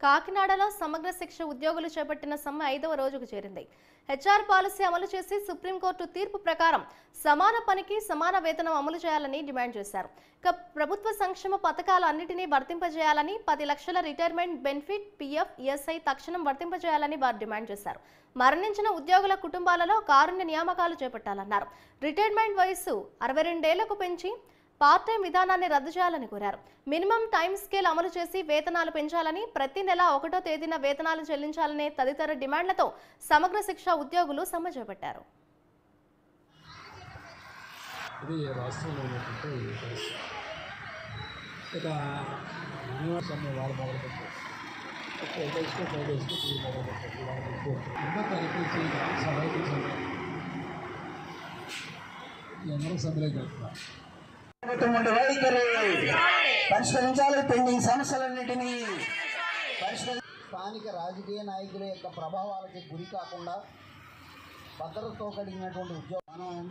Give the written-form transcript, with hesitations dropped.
కాకినాడలో సమగ్ర శిక్ష ఉద్యోగులు చేపట్టిన సమ్మె 5వ రోజుకు చేరింది. హెచ్ఆర్ పాలసీ అమలు చేసి సుప్రీంకోర్టు తీర్పు ప్రకారం సమాన పనికి సమాన వేతనం అమలు చేయాలని డిమాండ్ చేశారు. ఇక ప్రభుత్వ సంక్షేమ పథకాలన్నిటినీ వర్తింపజేయాలని, 10 లక్షల రిటైర్మెంట్ బెనిఫిట్, పీఎఫ్, ఈఎస్ఐ తక్షణం వర్తింపజేయాలని వారు డిమాండ్ చేశారు. మరణించిన ఉద్యోగుల కుటుంబాలలో కారుణ్య నియామకాలు చేపట్టాలన్నారు. రిటైర్మెంట్ వయసు 62 ఏళ్లకు పెంచి పార్ట్ టైం విధానాన్ని రద్దు చేయాలని కోరారు. మినిమం టైం స్కేల్ అమలు చేసి వేతనాలు పెంచాలని, ప్రతి నెల 1వ తేదీన వేతనాలు చెల్లించాలనే తదితర డిమాండ్లతో సమగ్ర శిక్ష ఉద్యోగులు సమ్మె చేపట్టారు. పరిష్కరించాలి పెండింగ్ సమస్యలన్నింటినీ స్థానిక రాజకీయ నాయకుల యొక్క ప్రభావాలకి గురి కాకుండా భద్రతతో కలిగినటువంటి ఉద్యోగం